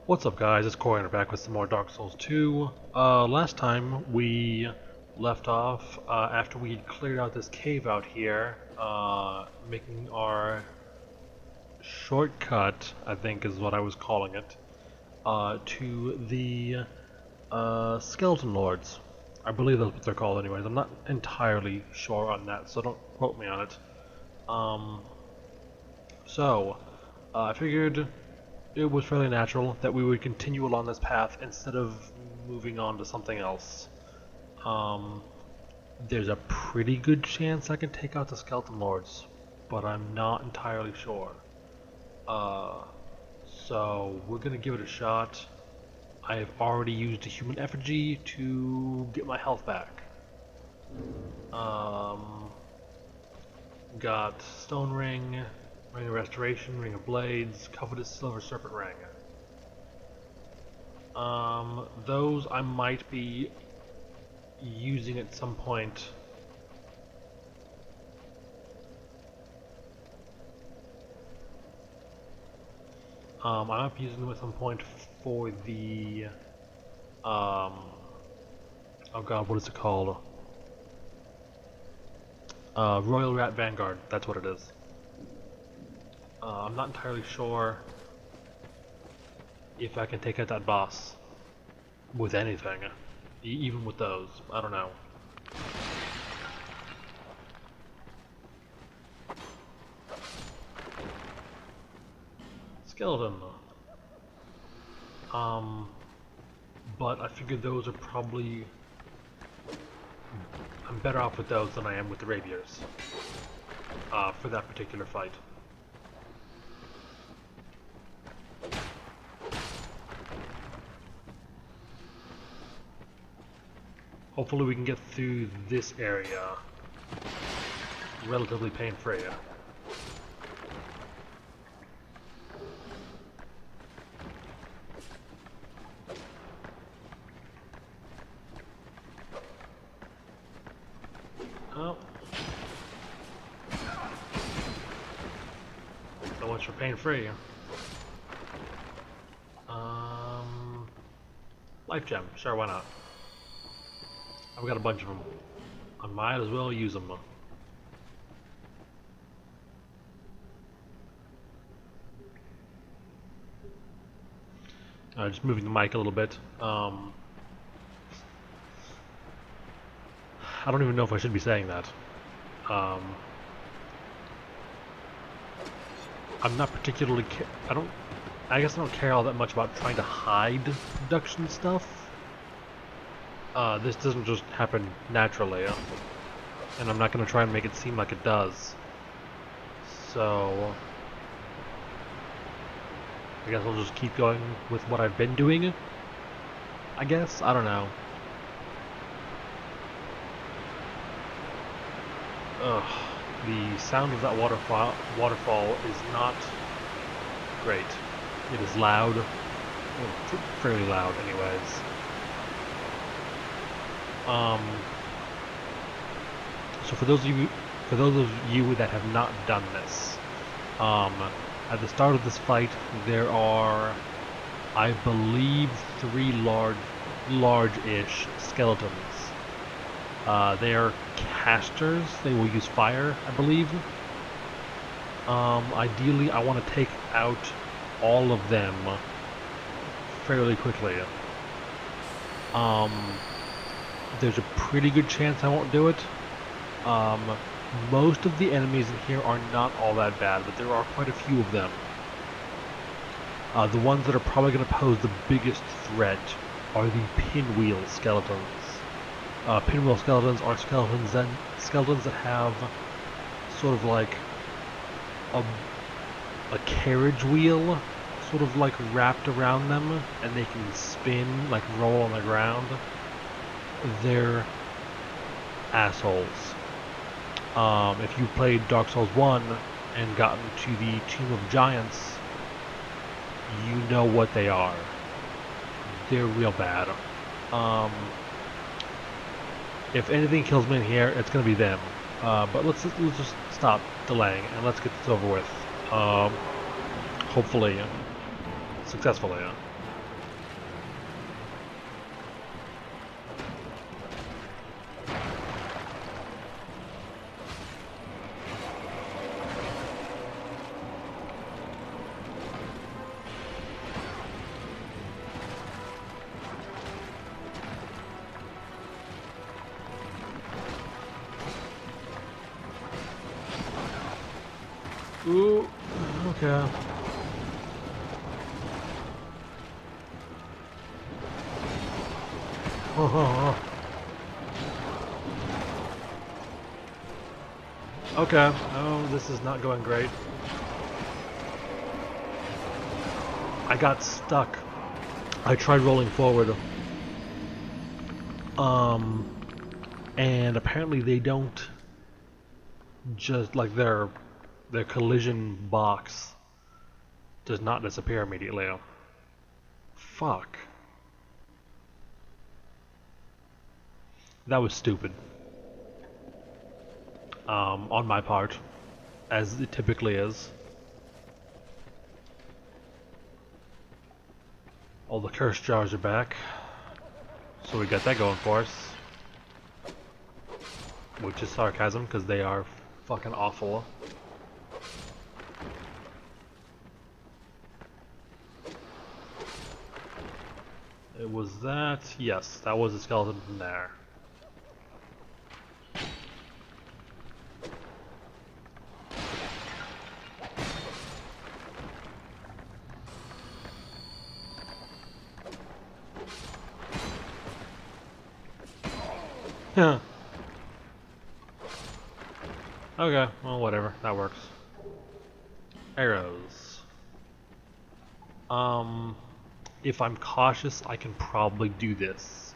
What's up guys, it's Corey and we're back with some more Dark Souls 2. Last time we left off after we had cleared out this cave out here, making our shortcut, I think is what I was calling it, to the Skeleton Lords. I believe that's what they're called anyways. I'm not entirely sure on that, so don't quote me on it. I figured it was fairly natural that we would continue along this path instead of moving on to something else. There's a pretty good chance I can take out the Skeleton Lords, but I'm not entirely sure. So we're gonna give it a shot. I have already used a human effigy to get my health back. Got Stone Ring, Ring of Restoration, Ring of Blades, Covetous Silver Serpent Ring. Those I might be using at some point. I might be using them at some point for the, oh god, what is it called? Royal Rat Vanguard, that's what it is. I'm not entirely sure if I can take out that boss with anything, even with those. I don't know. Skeleton. But I figured those are probably... I'm better off with those than I am with the rapiers. For that particular fight. Hopefully we can get through this area relatively pain-free. Oh. So much for pain-free. Life gem, sure, why not? I've got a bunch of them. I might as well use them. Just moving the mic a little bit. I don't even know if I should be saying that. I'm not particularly I guess I don't care all that much about trying to hide production stuff. This doesn't just happen naturally, and I'm not going to try and make it seem like it does. So, I guess I'll just keep going with what I've been doing, I guess? I don't know. Ugh, the sound of that waterfall is not great. It is loud, well, fairly loud anyways. So for those of you that have not done this, at the start of this fight there are, I believe, 3 large-ish skeletons. They are casters. They will use fire, I believe. Ideally, I want to take out all of them fairly quickly. There's a pretty good chance I won't do it. Most of the enemies in here are not all that bad, but there are quite a few of them. The ones that are probably going to pose the biggest threat are the pinwheel skeletons. Pinwheel skeletons are skeletons that have sort of like a carriage wheel sort of like wrapped around them, and they can spin, like roll on the ground. They're assholes. If you played Dark Souls 1 and gotten to the Tomb of Giants, you know what they are. They're real bad. If anything kills me in here, it's gonna be them. But let's just stop delaying and let's get this over with. Hopefully, successfully. Okay. Oh. Okay. Oh, this is not going great. I got stuck. I tried rolling forward. And apparently they don't just like their collision box does not disappear immediately. Fuck. That was stupid. On my part, as it typically is. All the curse jars are back, so we got that going for us. Which is sarcasm, because they are fucking awful. It was that, yes, that was a skeleton from there. Huh. Okay, well whatever, that works. Arrows. If I'm cautious, I can probably do this.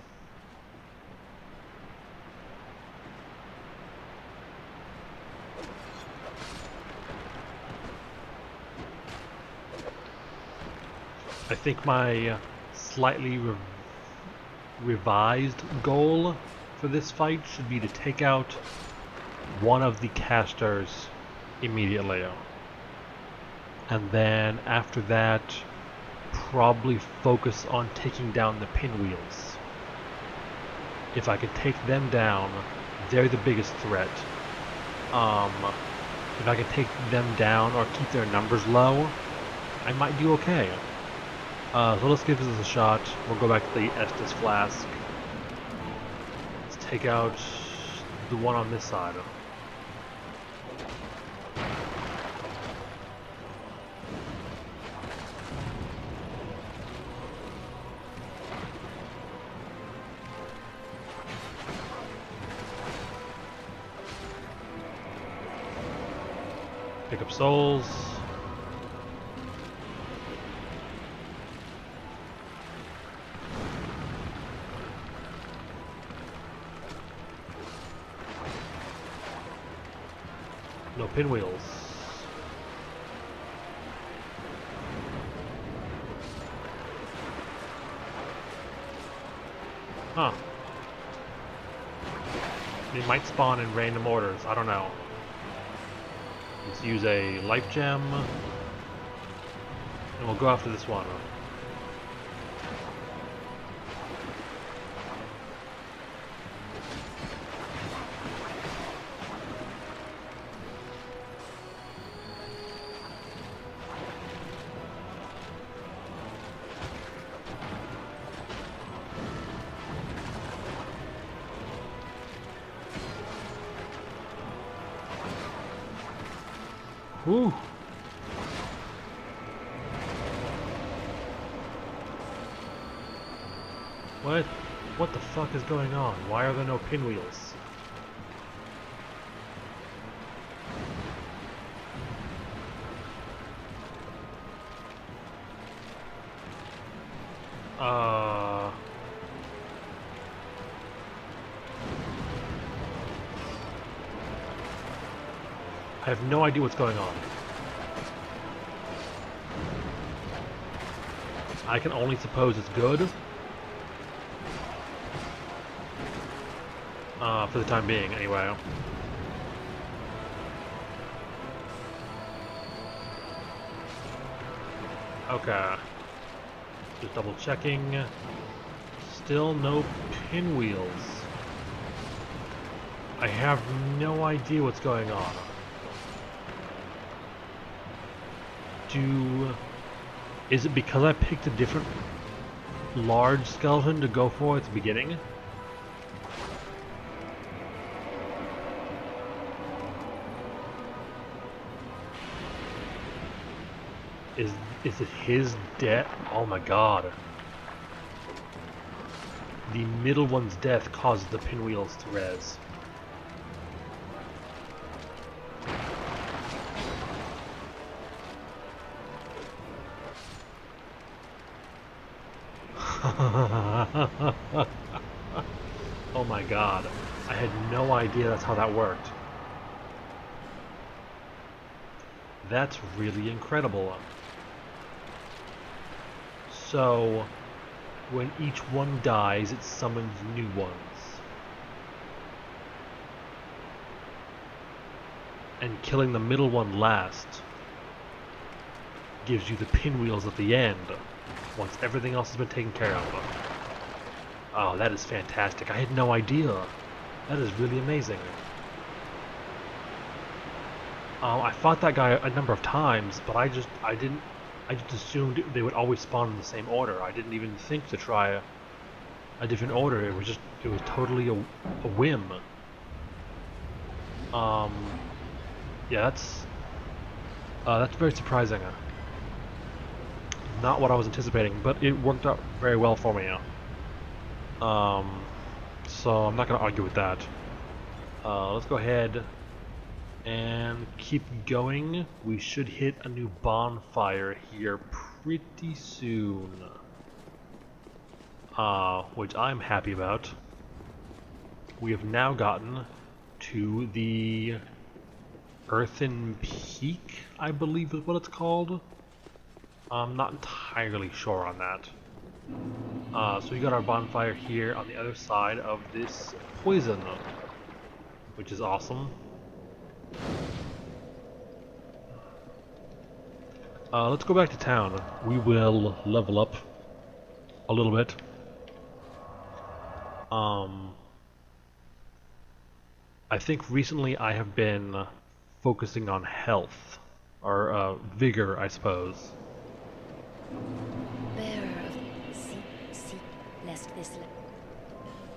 I think my slightly revised goal for this fight should be to take out one of the casters immediately. And then after that, probably focus on taking down the pinwheels. If I could take them down, they're the biggest threat. If I can take them down or keep their numbers low, I might do okay. So let's give this a shot. We'll go back to the Estus flask. Let's take out the one on this side. Pick up souls. No pinwheels. Huh. They might spawn in random orders, I don't know. Let's use a life gem. And we'll go after this one. Whew. What the fuck is going on? Why are there no pinwheels? I have no idea what's going on. I can only suppose it's good. For the time being, anyway. Okay. Just double checking. Still no pinwheels. I have no idea what's going on. Is it because I picked a different large skeleton to go for at the beginning? Is is it his death? Oh my god. The middle one's death causes the pinwheels to res. Oh my god. I had no idea that's how that worked. That's really incredible. So, when each one dies, it summons new ones. And killing the middle one last gives you the pinwheels at the end, once everything else has been taken care of. Oh, that is fantastic. I had no idea. That is really amazing. I fought that guy a number of times, but I just assumed they would always spawn in the same order. I didn't even think to try a different order. It was totally a whim. Yeah, that's very surprising. Not what I was anticipating, but it worked out very well for me. So I'm not gonna argue with that. Let's go ahead and keep going. We should hit a new bonfire here pretty soon. Which I'm happy about. We have now gotten to the Earthen Peak, I believe is what it's called. I'm not entirely sure on that. So we got our bonfire here on the other side of this poison, which is awesome. Let's go back to town. We will level up a little bit. I think recently I have been focusing on health, or vigor, I suppose.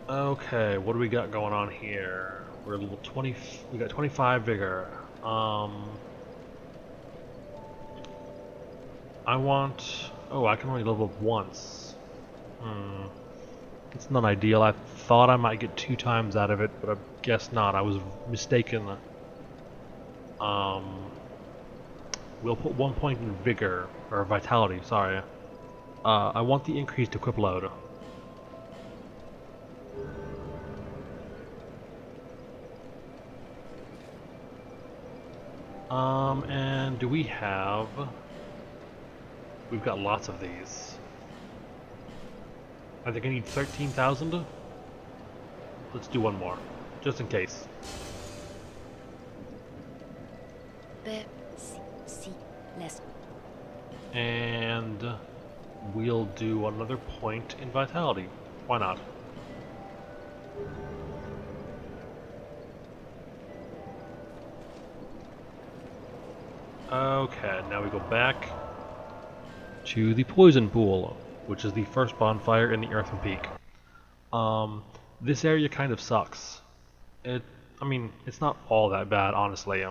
Okay, what do we got going on here? We're level 20. We got 25 vigor. I want. Oh, I can only level up once. It's not ideal. I thought I might get 2 times out of it, but I guess not. I was mistaken. We'll put 1 point in vigor, or vitality, sorry. I want the increased equip load. And do we have... We've got lots of these. I think I need 13,000. Let's do one more, just in case. And we'll do another point in vitality. Why not? Okay, now we go back to the poison pool, which is the first bonfire in the Earthen Peak. This area kind of sucks. I mean, it's not all that bad, honestly.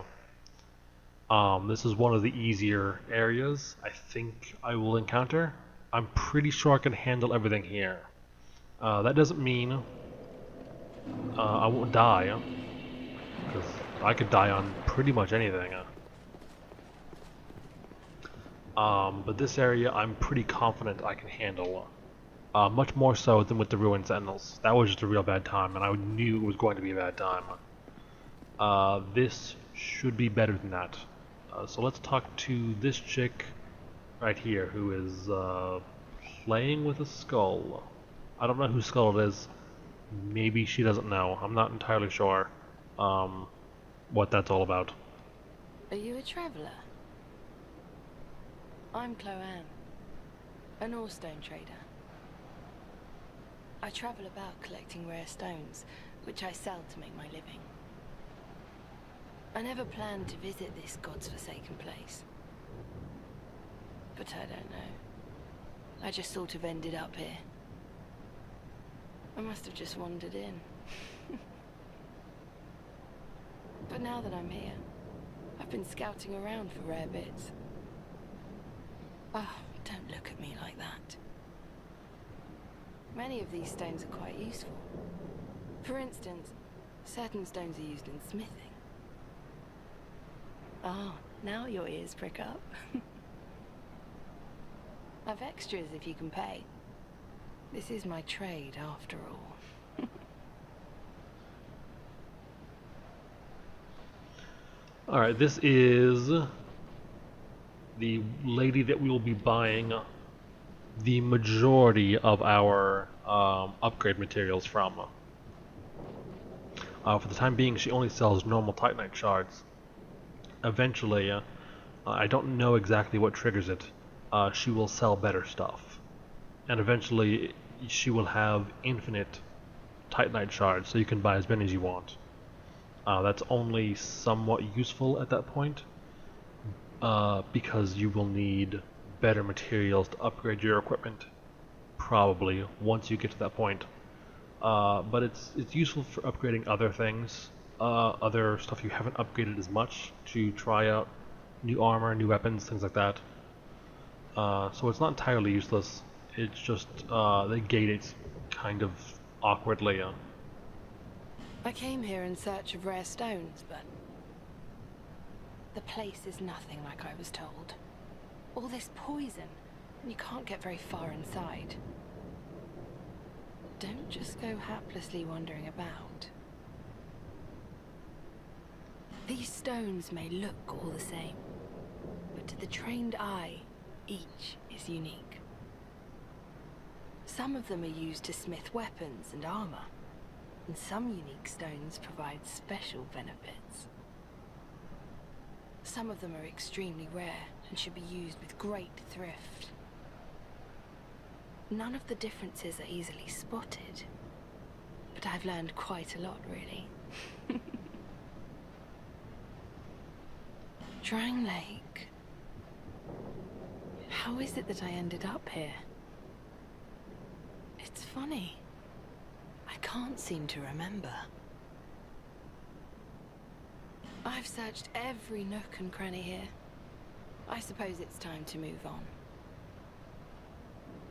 This is one of the easier areas I think I will encounter. I'm pretty sure I can handle everything here. That doesn't mean I won't die, because I could die on pretty much anything. But this area I'm pretty confident I can handle. Much more so than with the Ruined Sentinels. That was just a real bad time, and I knew it was going to be a bad time. This should be better than that. So let's talk to this chick right here who is playing with a skull. I don't know whose skull it is. Maybe she doesn't know. I'm not entirely sure what that's all about. Are you a traveller? I'm Chloanne, an ore-stone trader. I travel about collecting rare stones, which I sell to make my living. I never planned to visit this god's forsaken place. But I don't know. I just sort of ended up here. I must have just wandered in. But now that I'm here, I've been scouting around for rare bits. Oh, don't look at me like that. Many of these stones are quite useful. For instance, certain stones are used in smithing. Oh, now your ears prick up. I've extras if you can pay. This is my trade, after all. Alright, this is the lady that we will be buying the majority of our upgrade materials from. For the time being, she only sells normal Titanite shards. Eventually, I don't know exactly what triggers it, she will sell better stuff. And eventually, she will have infinite Titanite shards, so you can buy as many as you want. That's only somewhat useful at that point, because you will need better materials to upgrade your equipment, probably, once you get to that point. But it's useful for upgrading other things, other stuff you haven't upgraded as much, to try out new armor, new weapons, things like that. So it's not entirely useless, it's just they gate it kind of awkwardly. I came here in search of rare stones, but the place is nothing like I was told. All this poison, and you can't get very far inside. Don't just go haplessly wandering about. These stones may look all the same, but to the trained eye, each is unique. Some of them are used to smith weapons and armor, and some unique stones provide special benefits. Some of them are extremely rare and should be used with great thrift. None of the differences are easily spotted, but I've learned quite a lot, really. Drang Lake. How is it that I ended up here? It's funny. I can't seem to remember. I've searched every nook and cranny here. I suppose it's time to move on.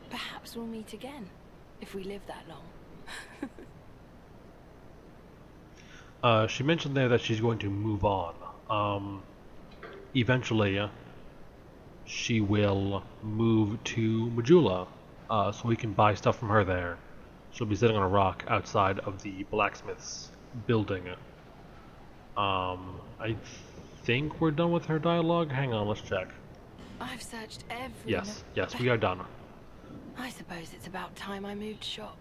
Perhaps we'll meet again, if we live that long. She mentioned there that she's going to move on. Eventually, she will move to Majula, so we can buy stuff from her there. She'll be sitting on a rock outside of the blacksmith's building. I think we're done with her dialogue. Hang on, let's check. I've searched every Yes, we are done. I suppose it's about time I moved shop.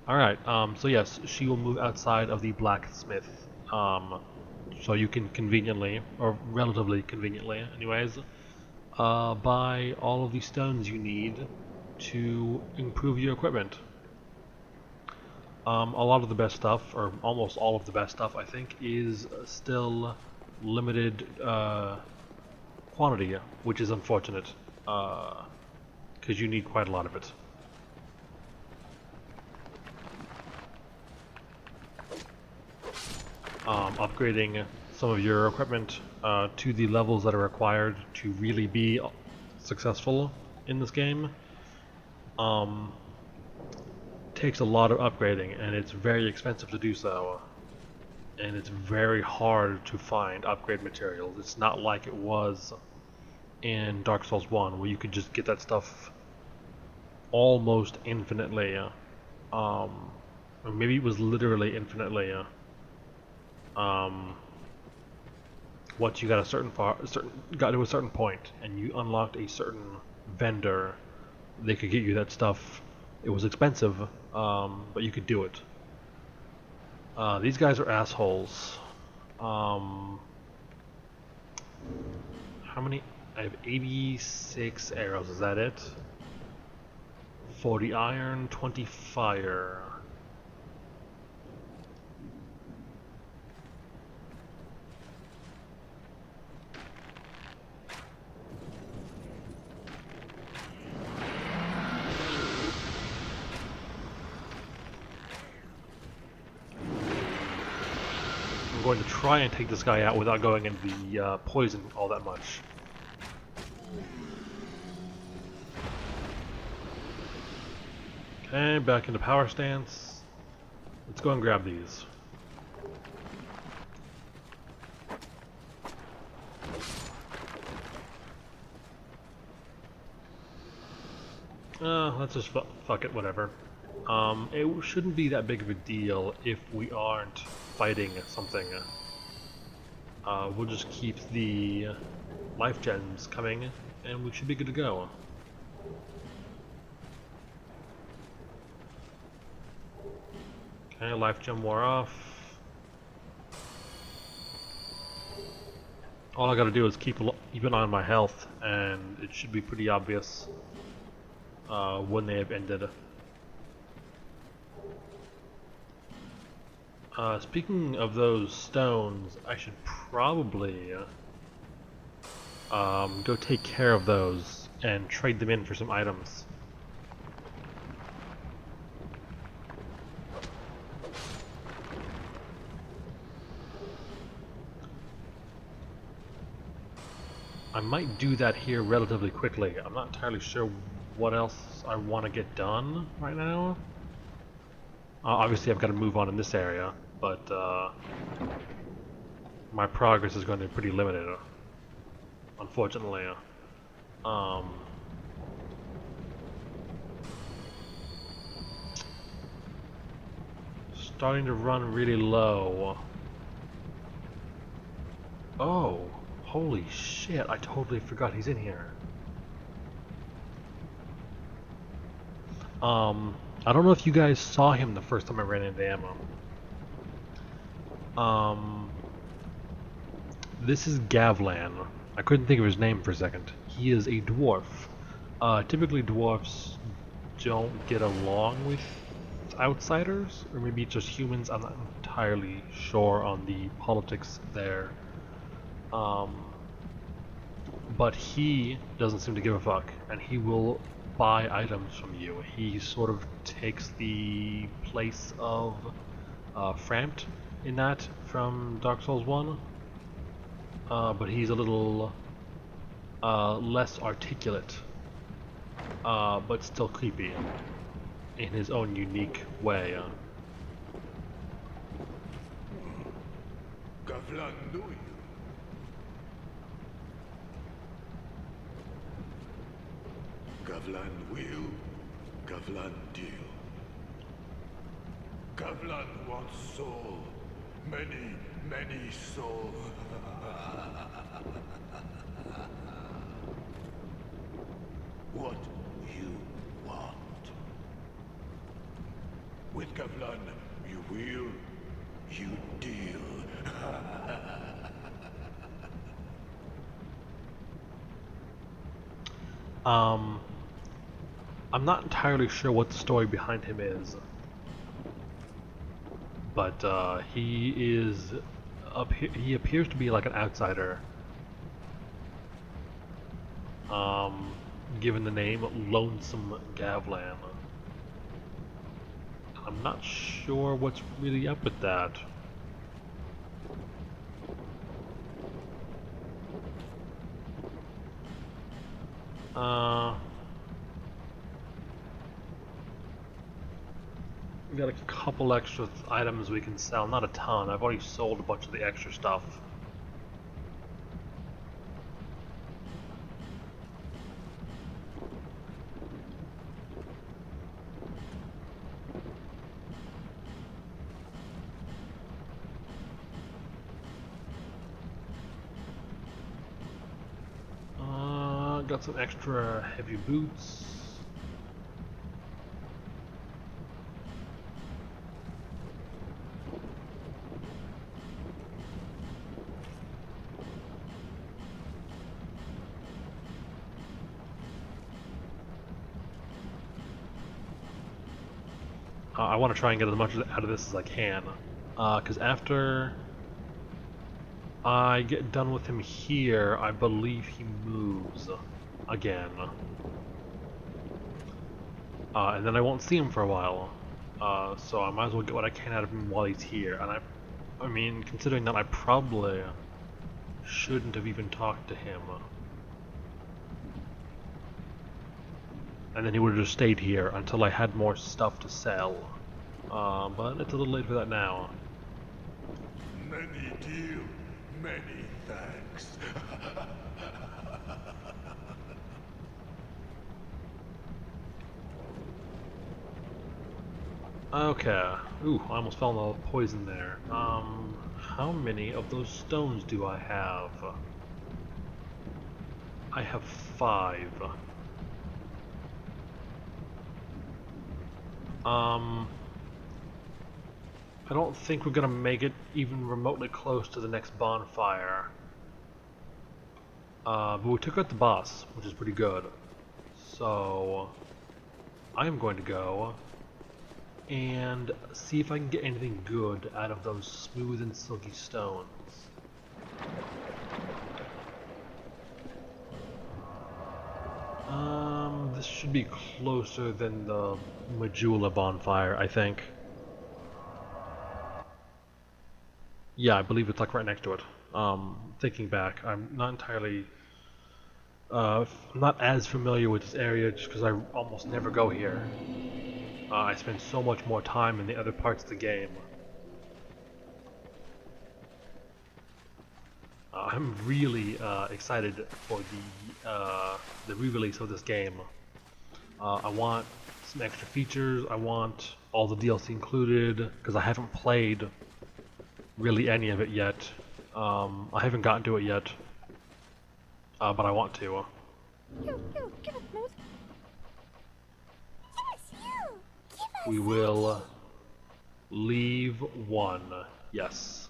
Alright, so yes, she will move outside of the blacksmith, so you can conveniently, or relatively conveniently anyways, buy all of the stones you need to improve your equipment. A lot of the best stuff, or almost all of the best stuff, I think, is still limited quantity, which is unfortunate, because you need quite a lot of it. Upgrading some of your equipment to the levels that are required to really be successful in this game takes a lot of upgrading, and it's very expensive to do so, and it's very hard to find upgrade materials. It's not like it was in Dark Souls 1 where you could just get that stuff almost infinitely, or maybe it was literally infinitely. Once you got got to a certain point and you unlocked a certain vendor, they could get you that stuff. It was expensive, but you could do it. These guys are assholes. How many? I have 86 arrows, is that it? 40 iron, 20 fire. going to try and take this guy out without going into the poison all that much. Okay, back into power stance. Let's go and grab these. Let's just fuck it, whatever. It shouldn't be that big of a deal if we aren't fighting something. We'll just keep the life gems coming, and we should be good to go. Okay, life gem wore off. All I gotta do is keep an eye on my health, and it should be pretty obvious when they have ended. Speaking of those stones, I should probably go take care of those and trade them in for some items. I might do that here relatively quickly. I'm not entirely sure what else I want to get done right now. Obviously I've got to move on in this area, but my progress is going to be pretty limited, unfortunately. Starting to run really low. Oh, holy shit, I totally forgot he's in here. I don't know if you guys saw him the first time I ran into ammo. This is Gavlan. I couldn't think of his name for a second. He is a dwarf. Typically dwarfs don't get along with outsiders, or maybe just humans. I'm not entirely sure on the politics there. But he doesn't seem to give a fuck, and he will buy items from you. He sort of takes the place of Frampt in that from Dark Souls 1, but he's a little less articulate, but still creepy in his own unique way. Gavlan Wield, Gavlan deal. Gavlan wants soul, many soul. What you want? With Gavlan, you will, you deal. I'm not entirely sure what the story behind him is, but he appears to be like an outsider. Given the name Lonesome Gavlan. I'm not sure what's really up with that. We got a couple extra items we can sell, not a ton. I've already sold a bunch of the extra stuff. Got some extra heavy boots. I want to try and get as much out of this as I can, because after I get done with him here, I believe he moves again. And then I won't see him for a while, so I might as well get what I can out of him while he's here. And I mean, considering that I probably shouldn't have even talked to him. And then he would have just stayed here until I had more stuff to sell. But it's a little late for that now. Many deal, many thanks. Okay. Ooh, I almost fell in the poison there. How many of those stones do I have? I have 5. I don't think we're gonna make it even remotely close to the next bonfire. But we took out the boss, which is pretty good. So, I am going to go and see if I can get anything good out of those smooth and silky stones. This should be closer than the Majula bonfire, I think. Yeah, I believe it's like right next to it. Thinking back, I'm not entirely, not as familiar with this area just because I almost never go here. I spend so much more time in the other parts of the game. I'm really excited for the re-release of this game. I want some extra features. I want all the DLC included because I haven't played really any of it yet. I haven't gotten to it yet, but I want to. You, give us most. Yes, you! Give us We will leave 1. Yes.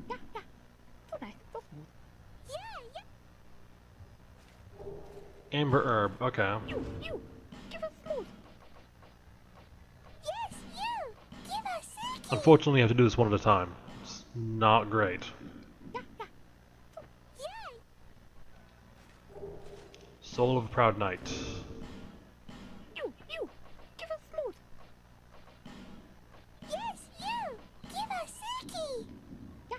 Yeah, yeah. So nice, so smooth. Yeah, yeah. Amber herb. Okay. You, give us smooth. Yes, you! Give us silky! Unfortunately, I have to do this one at a time. It's not great. Yeah, yeah. Yay! Soul of a Proud Knight. You, give us smooth. Yes, you! Give us silky! Yeah,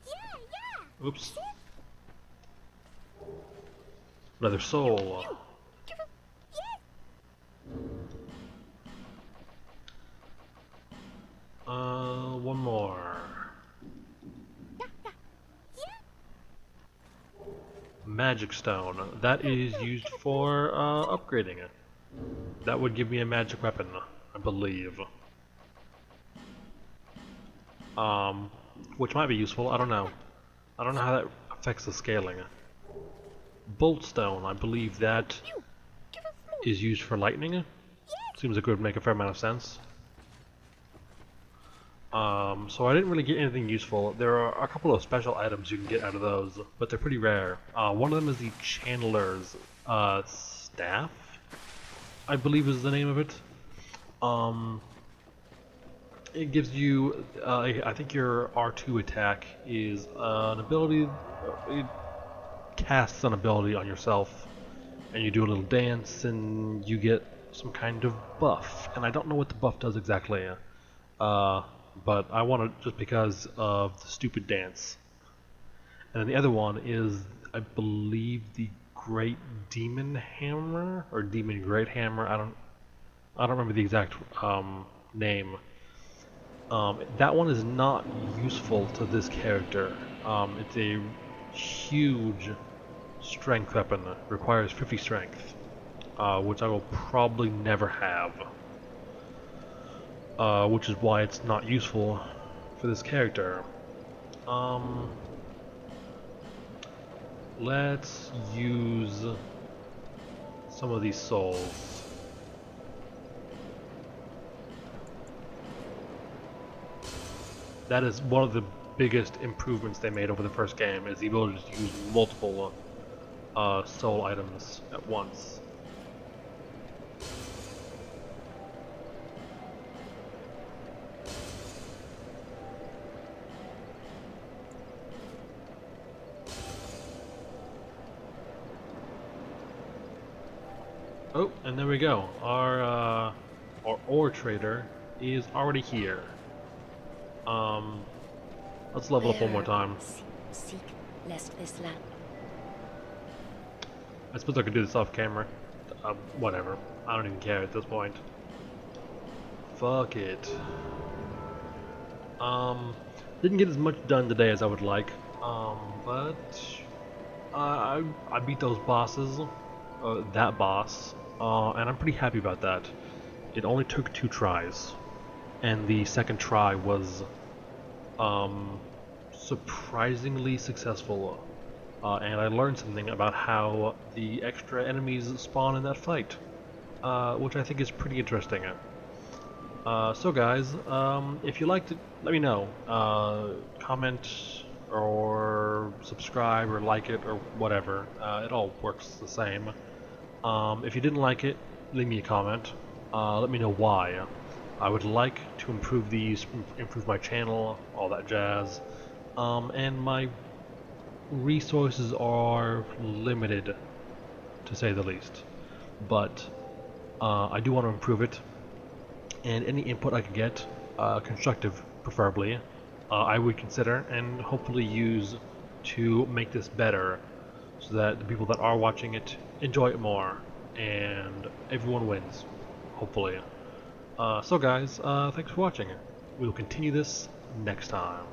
yeah, yeah! Oops. Another soul. You, give us... Yes! One more. Yeah, yeah. Yeah! Magic Stone. That is used for upgrading it. That would give me a magic weapon, I believe. Which might be useful, I don't know. I don't know how that affects the scaling. Bolt Stone, I believe that You, give us smooth. is used for lightning. Seems like it would make a fair amount of sense. So I didn't really get anything useful. There are a couple of special items you can get out of those, but they're pretty rare. One of them is the Chandler's staff, I believe is the name of it. It gives you, I think your R2 attack is an ability, it casts an ability on yourself, and you do a little dance, and you get some kind of buff. And I don't know what the buff does exactly. But I want it just because of the stupid dance. And then the other one is, I believe, the Great Demon Hammer or Demon Great Hammer. I don't remember the exact name. That one is not useful to this character. It's a huge strength weapon. It requires 50 strength, which I will probably never have. Which is why it's not useful for this character. Let's use some of these souls. That is one of the biggest improvements they made over the first game, is the ability to use multiple soul items at once. Oh, and there we go. Our ore trader is already here. Let's level up one more time. Seek lest this land. I suppose I could do this off camera. Whatever. I don't even care at this point. Fuck it. Didn't get as much done today as I would like. But I beat those bosses, that boss, and I'm pretty happy about that. It only took 2 tries, and the second try was surprisingly successful. And I learned something about how the extra enemies spawn in that fight, which I think is pretty interesting. So guys, if you liked it, let me know. Comment or subscribe or like it or whatever. It all works the same. If you didn't like it, leave me a comment. Let me know why. I would like to improve these, improve my channel, all that jazz. And my resources are limited, to say the least. But I do want to improve it. And any input I could get, constructive preferably, I would consider and hopefully use to make this better so that the people that are watching it enjoy it more and everyone wins, hopefully. So guys, thanks for watching. We will continue this next time.